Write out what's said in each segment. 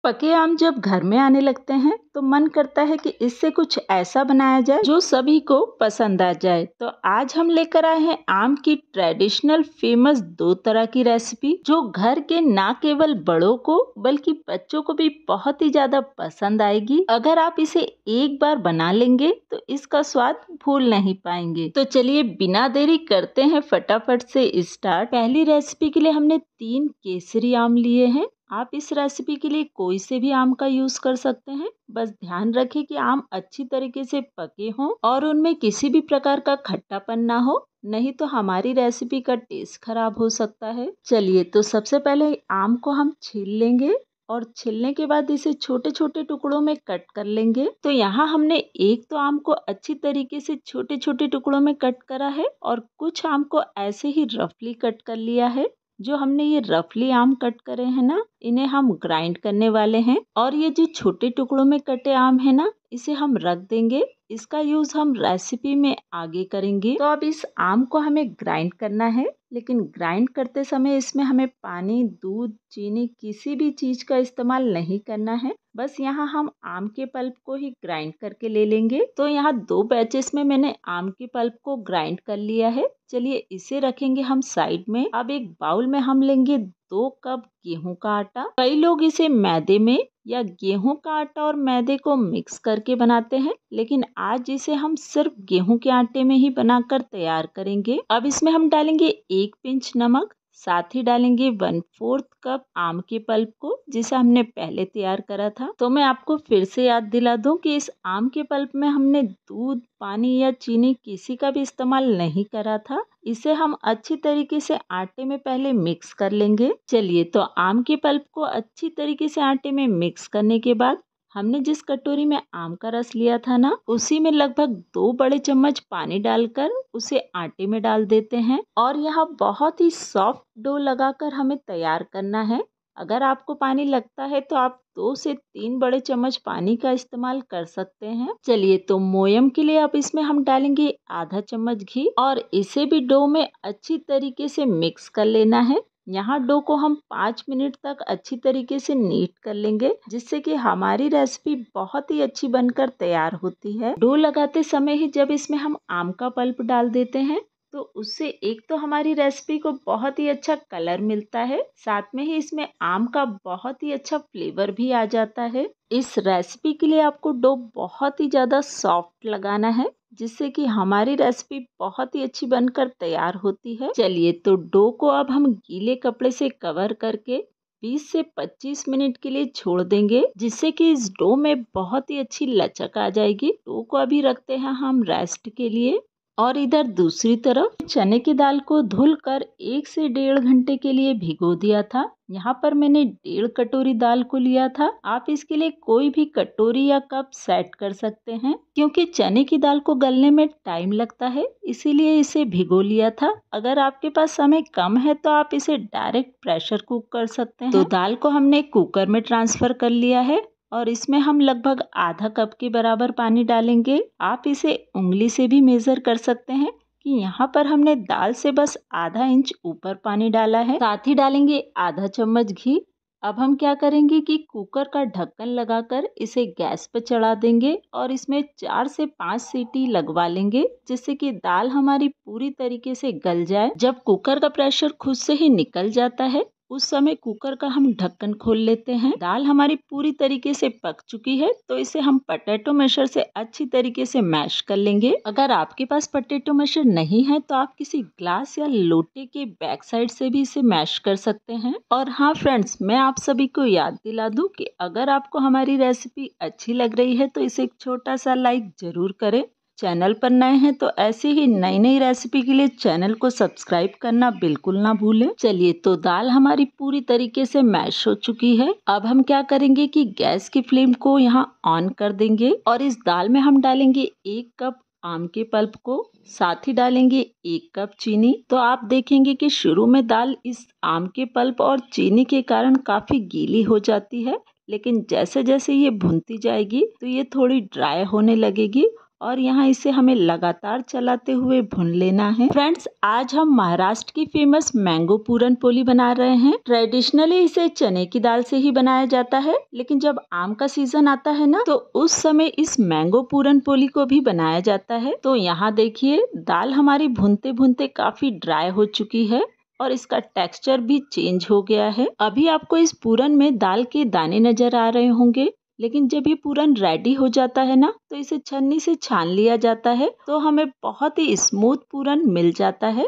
पके आम जब घर में आने लगते हैं तो मन करता है कि इससे कुछ ऐसा बनाया जाए जो सभी को पसंद आ जाए। तो आज हम लेकर आए हैं आम की ट्रेडिशनल फेमस दो तरह की रेसिपी जो घर के ना केवल बड़ों को बल्कि बच्चों को भी बहुत ही ज्यादा पसंद आएगी। अगर आप इसे एक बार बना लेंगे तो इसका स्वाद भूल नहीं पाएंगे। तो चलिए बिना देरी करते हैं फटाफट से स्टार्ट। पहली रेसिपी के लिए हमने 3 केसरी आम लिए हैं। आप इस रेसिपी के लिए कोई से भी आम का यूज कर सकते हैं। बस ध्यान रखें कि आम अच्छी तरीके से पके हों और उनमें किसी भी प्रकार का खट्टापन ना हो, नहीं तो हमारी रेसिपी का टेस्ट खराब हो सकता है। चलिए तो सबसे पहले आम को हम छील लेंगे और छीलने के बाद इसे छोटे छोटे टुकड़ों में कट कर लेंगे। तो यहाँ हमने एक तो आम को अच्छी तरीके से छोटे छोटे टुकड़ों में कट करा है और कुछ आम को ऐसे ही रफली कट कर लिया है। जो हमने ये रफली आम कट करे हैं ना, इन्हें हम ग्राइंड करने वाले हैं और ये जो छोटे टुकड़ों में कटे आम है ना, इसे हम रख देंगे। इसका यूज हम रेसिपी में आगे करेंगे। तो अब इस आम को हमें ग्राइंड करना है, लेकिन ग्राइंड करते समय इसमें हमें पानी, दूध, चीनी किसी भी चीज का इस्तेमाल नहीं करना है। बस यहाँ हम आम के पल्प को ही ग्राइंड करके ले लेंगे। तो यहाँ 2 बैचेस में मैंने आम के पल्प को ग्राइंड कर लिया है। चलिए इसे रखेंगे हम साइड में। अब एक बाउल में हम लेंगे 2 कप गेहूं का आटा। कई लोग इसे मैदे में या गेहूं का आटा और मैदे को मिक्स करके बनाते हैं, लेकिन आज इसे हम सिर्फ गेहूं के आटे में ही बनाकर तैयार करेंगे। अब इसमें हम डालेंगे 1 पिंच नमक, साथ ही डालेंगे 1/4 कप आम के पल्प को जिसे हमने पहले तैयार करा था। तो मैं आपको फिर से याद दिला दूं कि इस आम के पल्प में हमने दूध, पानी या चीनी किसी का भी इस्तेमाल नहीं करा था। इसे हम अच्छी तरीके से आटे में पहले मिक्स कर लेंगे। चलिए तो आम के पल्प को अच्छी तरीके से आटे में मिक्स करने के बाद हमने जिस कटोरी में आम का रस लिया था ना, उसी में लगभग 2 बड़े चम्मच पानी डालकर उसे आटे में डाल देते हैं और यहाँ बहुत ही सॉफ्ट डो लगाकर हमें तैयार करना है। अगर आपको पानी लगता है तो आप 2 से 3 बड़े चम्मच पानी का इस्तेमाल कर सकते हैं। चलिए तो मोयम के लिए अब इसमें हम डालेंगे आधा चम्मच घी और इसे भी डो में अच्छी तरीके से मिक्स कर लेना है। यहाँ डो को हम 5 मिनट तक अच्छी तरीके से नीट कर लेंगे, जिससे कि हमारी रेसिपी बहुत ही अच्छी बनकर तैयार होती है। डो लगाते समय ही जब इसमें हम आम का पल्प डाल देते हैं तो उससे एक तो हमारी रेसिपी को बहुत ही अच्छा कलर मिलता है, साथ में ही इसमें आम का बहुत ही अच्छा फ्लेवर भी आ जाता है। इस रेसिपी के लिए आपको डो बहुत ही ज्यादा सॉफ्ट लगाना है, जिससे कि हमारी रेसिपी बहुत ही अच्छी बनकर तैयार होती है। चलिए तो डो को अब हम गीले कपड़े से कवर करके 20 से 25 मिनट के लिए छोड़ देंगे, जिससे कि इस डो में बहुत ही अच्छी लचक आ जाएगी। डो को अभी रखते हैं हम रेस्ट के लिए। और इधर दूसरी तरफ चने की दाल को धुलकर 1 से 1.5 घंटे के लिए भिगो दिया था। यहाँ पर मैंने 1.5 कटोरी दाल को लिया था। आप इसके लिए कोई भी कटोरी या कप सेट कर सकते हैं, क्योंकि चने की दाल को गलने में टाइम लगता है, इसीलिए इसे भिगो लिया था। अगर आपके पास समय कम है तो आप इसे डायरेक्ट प्रेशर कुक कर सकते हैं। तो दाल को हमने कुकर में ट्रांसफर कर लिया है और इसमें हम लगभग आधा कप के बराबर पानी डालेंगे। आप इसे उंगली से भी मेजर कर सकते हैं कि यहाँ पर हमने दाल से बस आधा इंच ऊपर पानी डाला है। साथ ही डालेंगे आधा चम्मच घी। अब हम क्या करेंगे कि कुकर का ढक्कन लगाकर इसे गैस पर चढ़ा देंगे और इसमें 4 से 5 सीटी लगवा लेंगे, जिससे कि दाल हमारी पूरी तरीके से गल जाए। जब कुकर का प्रेशर खुद से ही निकल जाता है उस समय कुकर का हम ढक्कन खोल लेते हैं। दाल हमारी पूरी तरीके से पक चुकी है, तो इसे हम पोटैटो मैशर से अच्छी तरीके से मैश कर लेंगे। अगर आपके पास पोटैटो मैशर नहीं है तो आप किसी ग्लास या लोटे के बैक साइड से भी इसे मैश कर सकते हैं। और हाँ फ्रेंड्स, मैं आप सभी को याद दिला दूं कि अगर आपको हमारी रेसिपी अच्छी लग रही है तो इसे एक छोटा सा लाइक जरूर करें। चैनल पर नए हैं तो ऐसी ही नई नई रेसिपी के लिए चैनल को सब्सक्राइब करना बिल्कुल ना भूलें। चलिए तो दाल हमारी पूरी तरीके से मैश हो चुकी है। अब हम क्या करेंगे कि गैस की फ्लेम को यहाँ ऑन कर देंगे और इस दाल में हम डालेंगे 1 कप आम के पल्प को, साथ ही डालेंगे 1 कप चीनी। तो आप देखेंगे कि शुरू में दाल इस आम के पल्प और चीनी के कारण काफी गीली हो जाती है, लेकिन जैसे जैसे ये भुनती जाएगी तो ये थोड़ी ड्राई होने लगेगी और यहाँ इसे हमें लगातार चलाते हुए भून लेना है। फ्रेंड्स, आज हम महाराष्ट्र की फेमस मैंगो पूरन पोली बना रहे हैं। ट्रेडिशनली इसे चने की दाल से ही बनाया जाता है, लेकिन जब आम का सीजन आता है ना, तो उस समय इस मैंगो पूरन पोली को भी बनाया जाता है। तो यहाँ देखिए, दाल हमारी भूनते भूनते काफी ड्राई हो चुकी है और इसका टेक्सचर भी चेंज हो गया है। अभी आपको इस पूरन में दाल के दाने नजर आ रहे होंगे, लेकिन जब ये पूरन रेडी हो जाता है ना, तो इसे छन्नी से छान लिया जाता है, तो हमें बहुत ही स्मूथ पूरन मिल जाता है।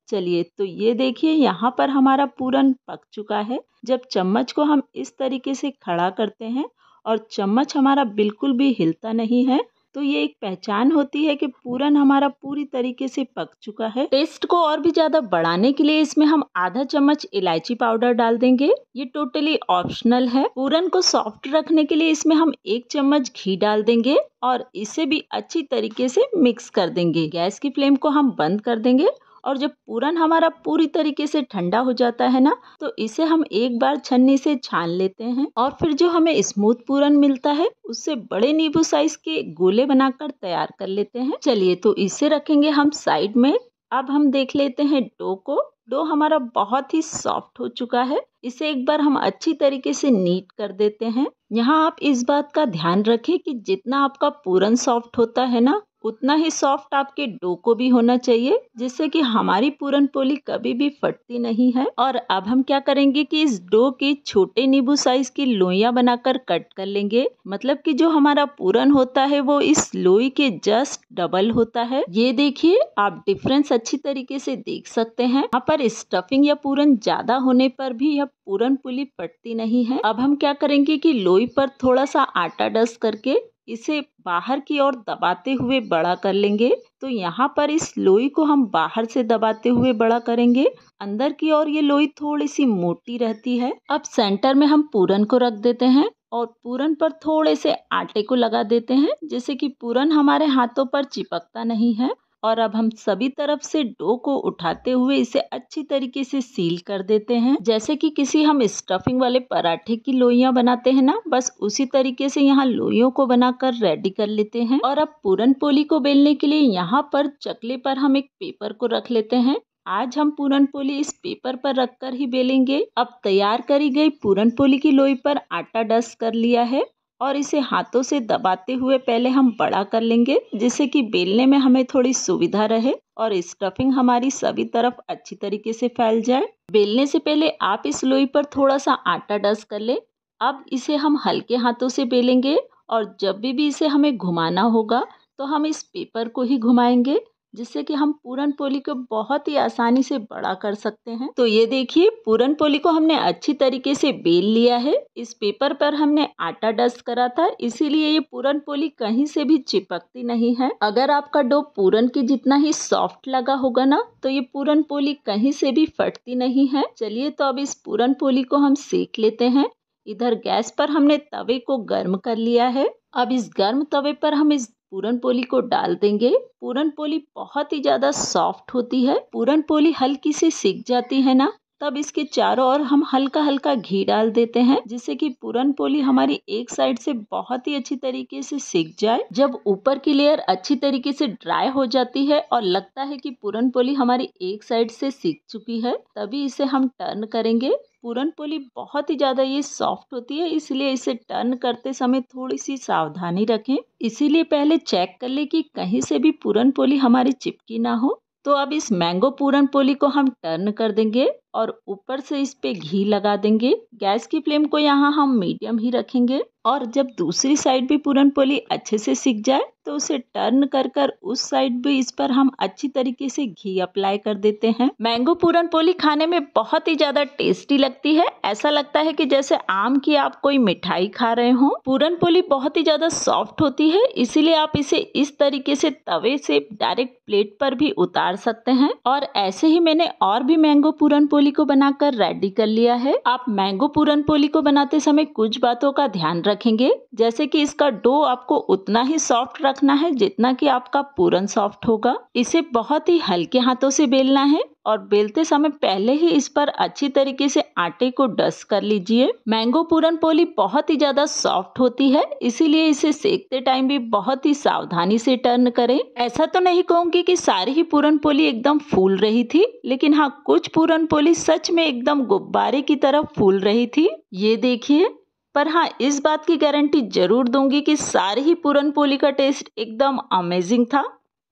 चलिए, तो ये देखिए, यहाँ पर हमारा पूरन पक चुका है। जब चम्मच को हम इस तरीके से खड़ा करते हैं और चम्मच हमारा बिल्कुल भी हिलता नहीं है, तो ये एक पहचान होती है कि पूरन हमारा पूरी तरीके से पक चुका है। टेस्ट को और भी ज्यादा बढ़ाने के लिए इसमें हम आधा चम्मच इलायची पाउडर डाल देंगे। ये टोटली ऑप्शनल है। पूरन को सॉफ्ट रखने के लिए इसमें हम 1 चम्मच घी डाल देंगे और इसे भी अच्छी तरीके से मिक्स कर देंगे। गैस की फ्लेम को हम बंद कर देंगे और जब पूरन हमारा पूरी तरीके से ठंडा हो जाता है ना, तो इसे हम एक बार छन्नी से छान लेते हैं और फिर जो हमें स्मूथ पूरन मिलता है, उससे बड़े नींबू साइज के गोले बनाकर तैयार कर लेते हैं। चलिए, तो इसे रखेंगे हम साइड में। अब हम देख लेते हैं डो को। डो हमारा बहुत ही सॉफ्ट हो चुका है। इसे एक बार हम अच्छी तरीके से नीट कर देते हैं। यहाँ आप इस बात का ध्यान रखें कि जितना आपका पूरन सॉफ्ट होता है ना, उतना ही सॉफ्ट आपके डो को भी होना चाहिए, जिससे कि हमारी पूरन पोली कभी भी फटती नहीं है। और अब हम क्या करेंगे कि इस डो की छोटे नींबू साइज की लोइयां बनाकर कट कर लेंगे। मतलब कि जो हमारा पूरन होता है वो इस लोई के जस्ट डबल होता है। ये देखिए, आप डिफरेंस अच्छी तरीके से देख सकते हैं। यहाँ पर स्टफिंग या पूरन ज्यादा होने पर भी यह पूरन पोली फटती नहीं है। अब हम क्या करेंगे कि लोई पर थोड़ा सा आटा डस्ट करके इसे बाहर की ओर दबाते हुए बड़ा कर लेंगे। तो यहाँ पर इस लोई को हम बाहर से दबाते हुए बड़ा करेंगे। अंदर की ओर ये लोई थोड़ी सी मोटी रहती है। अब सेंटर में हम पूरन को रख देते हैं और पूरन पर थोड़े से आटे को लगा देते हैं, जिससे कि पूरन हमारे हाथों पर चिपकता नहीं है। और अब हम सभी तरफ से डो को उठाते हुए इसे अच्छी तरीके से सील कर देते हैं। जैसे कि किसी हम स्टफिंग वाले पराठे की लोइयां बनाते हैं ना, बस उसी तरीके से यहाँ लोइयों को बनाकर रेडी कर लेते हैं। और अब पूरन पोली को बेलने के लिए यहाँ पर चकले पर हम एक पेपर को रख लेते हैं। आज हम पूरन पोली इस पेपर पर रखकर ही बेलेंगे। अब तैयार करी गई पूरन पोली की लोई पर आटा डस्ट कर लिया है और इसे हाथों से दबाते हुए पहले हम बड़ा कर लेंगे, जिससे कि बेलने में हमें थोड़ी सुविधा रहे और स्टफिंग हमारी सभी तरफ अच्छी तरीके से फैल जाए। बेलने से पहले आप इस लोई पर थोड़ा सा आटा डस्ट कर ले। अब इसे हम हल्के हाथों से बेलेंगे और जब भी इसे हमें घुमाना होगा, तो हम इस पेपर को ही घुमाएंगे, जिससे कि हम पूरन पोली को बहुत ही आसानी से बड़ा कर सकते हैं। तो ये देखिए, पूरन पोली को हमने अच्छी तरीके से बेल लिया है। इस पेपर पर हमने आटा डस्ट करा था, इसीलिए ये पूरन पोली कहीं से भी चिपकती नहीं है। अगर आपका डो पूरन के जितना ही सॉफ्ट लगा होगा ना, तो ये पूरन पोली कहीं से भी फटती नहीं है। चलिए, तो अब इस पूरन पोली को हम सेक लेते हैं। इधर गैस पर हमने तवे को गर्म कर लिया है। अब इस गर्म तवे पर हम इस पूरन पोली को डाल देंगे। पूरन पोली बहुत ही ज्यादा सॉफ्ट होती है। पूरन पोली हल्की सी सिक जाती है ना, तब इसके चारों ओर हम हल्का हल्का घी डाल देते हैं, जिससे कि पूरन पोली हमारी एक साइड से बहुत ही अच्छी तरीके से सिक जाए। जब ऊपर की लेयर अच्छी तरीके से ड्राई हो जाती है और लगता है कि पूरन पोली हमारी एक साइड से सिक चुकी है, तभी इसे हम टर्न करेंगे। पूरन पोली बहुत ही ज्यादा ये सॉफ्ट होती है, इसलिए इसे टर्न करते समय थोड़ी सी सावधानी रखें। इसीलिए पहले चेक कर ले कि कहीं से भी पूरन पोली हमारी चिपकी ना हो। तो अब इस मैंगो पूरन पोली को हम टर्न कर देंगे और ऊपर से इस पे घी लगा देंगे। गैस की फ्लेम को यहाँ हम मीडियम ही रखेंगे और जब दूसरी साइड भी पूरन पोली अच्छे से सिक जाए, तो उसे टर्न कर कर उस साइड भी इस पर हम अच्छी तरीके से घी अप्लाई कर देते हैं। मैंगो पूरन पोली खाने में बहुत ही ज्यादा टेस्टी लगती है। ऐसा लगता है कि जैसे आम की आप कोई मिठाई खा रहे हो। पूरन पोली बहुत ही ज्यादा सॉफ्ट होती है, इसीलिए आप इसे इस तरीके से तवे से डायरेक्ट प्लेट पर भी उतार सकते हैं। और ऐसे ही मैंने और भी मैंगो पूरन पोली को बनाकर रेडी कर लिया है। आप मैंगो पूरन पोली को बनाते समय कुछ बातों का ध्यान रखेंगे, जैसे कि इसका डो आपको उतना ही सॉफ्ट रखना है जितना कि आपका पूरन सॉफ्ट होगा। इसे बहुत ही हल्के हाथों से बेलना है और बेलते समय पहले ही इस पर अच्छी तरीके से आटे को डस्ट कर लीजिए। मैंगो पूरन पोली बहुत ही ज्यादा सॉफ्ट होती है, इसीलिए इसे सेकते टाइम भी बहुत ही सावधानी से टर्न करें। ऐसा तो नहीं कहूंगी कि सारी ही पूरन पोली एकदम फूल रही थी, लेकिन हाँ, कुछ पूरन पोली सच में एकदम गुब्बारे की तरह फूल रही थी, ये देखिए। पर हाँ, इस बात की गारंटी जरूर दूंगी कि सारी ही पूरन पोली का टेस्ट एकदम अमेजिंग था।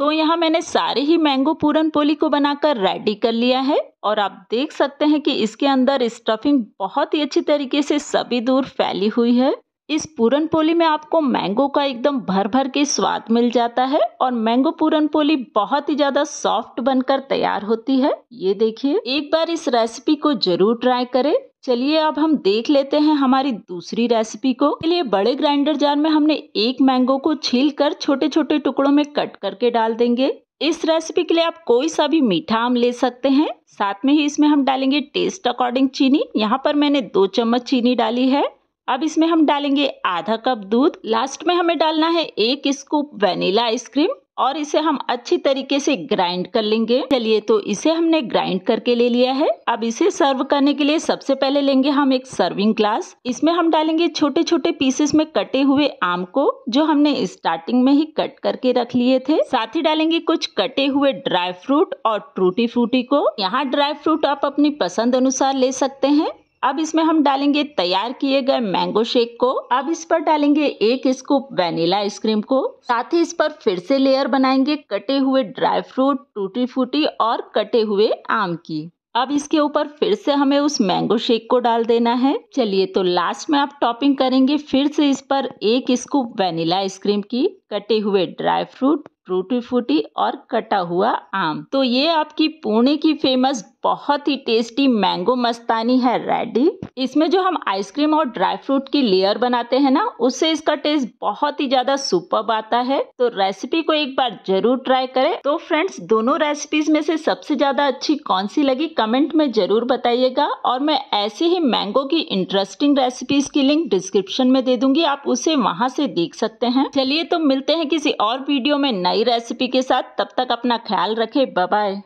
तो यहाँ मैंने सारे ही मैंगो पूरन पोली को बनाकर रेडी कर लिया है और आप देख सकते हैं कि इसके अंदर स्टफिंग बहुत ही अच्छी तरीके से सभी दूर फैली हुई है। इस पूरन पोली में आपको मैंगो का एकदम भर भर के स्वाद मिल जाता है और मैंगो पूरन पोली बहुत ही ज्यादा सॉफ्ट बनकर तैयार होती है, ये देखिए। एक बार इस रेसिपी को जरूर ट्राई करें। चलिए अब हम देख लेते हैं हमारी दूसरी रेसिपी को। इसके लिए बड़े ग्राइंडर जार में हमने एक मैंगो को छील कर छोटे छोटे टुकड़ों में कट करके डाल देंगे। इस रेसिपी के लिए आप कोई सा भी मीठा आम ले सकते हैं। साथ में ही इसमें हम डालेंगे टेस्ट अकॉर्डिंग चीनी। यहाँ पर मैंने 2 चम्मच चीनी डाली है। अब इसमें हम डालेंगे आधा कप दूध। लास्ट में हमें डालना है 1 स्कूप वेनिला आइसक्रीम और इसे हम अच्छी तरीके से ग्राइंड कर लेंगे। चलिए, तो इसे हमने ग्राइंड करके ले लिया है। अब इसे सर्व करने के लिए सबसे पहले लेंगे हम एक सर्विंग ग्लास। इसमें हम डालेंगे छोटे छोटे पीसेस में कटे हुए आम को, जो हमने स्टार्टिंग में ही कट करके रख लिए थे। साथ ही डालेंगे कुछ कटे हुए ड्राई फ्रूट और टूटी फ्रूटी को। यहाँ ड्राई फ्रूट आप अपनी पसंद अनुसार ले सकते हैं। अब इसमें हम डालेंगे तैयार किए गए मैंगो शेक को। अब इस पर डालेंगे 1 स्कूप वेनिला आइसक्रीम को। साथ ही इस पर फिर से लेयर बनाएंगे कटे हुए ड्राई फ्रूट, टूटी फ्रूटी और कटे हुए आम की। अब इसके ऊपर फिर से हमें उस मैंगो शेक को डाल देना है। चलिए, तो लास्ट में आप टॉपिंग करेंगे फिर से इस पर 1 स्कूप वेनिला आइसक्रीम की, कटे हुए ड्राई फ्रूट, टूटी फ्रूटी और कटा हुआ आम। तो ये आपकी पुणे की फेमस बहुत ही टेस्टी मैंगो मस्तानी है रेडी। इसमें जो हम आइसक्रीम और ड्राई फ्रूट की लेयर बनाते हैं ना, उससे इसका टेस्ट बहुत ही ज्यादा सुपर्ब आता है। तो रेसिपी को एक बार जरूर ट्राई करें। तो फ्रेंड्स, दोनों रेसिपीज में से सबसे ज्यादा अच्छी कौन सी लगी कमेंट में जरूर बताइएगा और मैं ऐसे ही मैंगो की इंटरेस्टिंग रेसिपीज की लिंक डिस्क्रिप्शन में दे दूंगी, आप उसे वहां से देख सकते हैं। चलिए, तो मिलते हैं किसी और वीडियो में नई रेसिपी के साथ। तब तक अपना ख्याल रखें। Bye bye.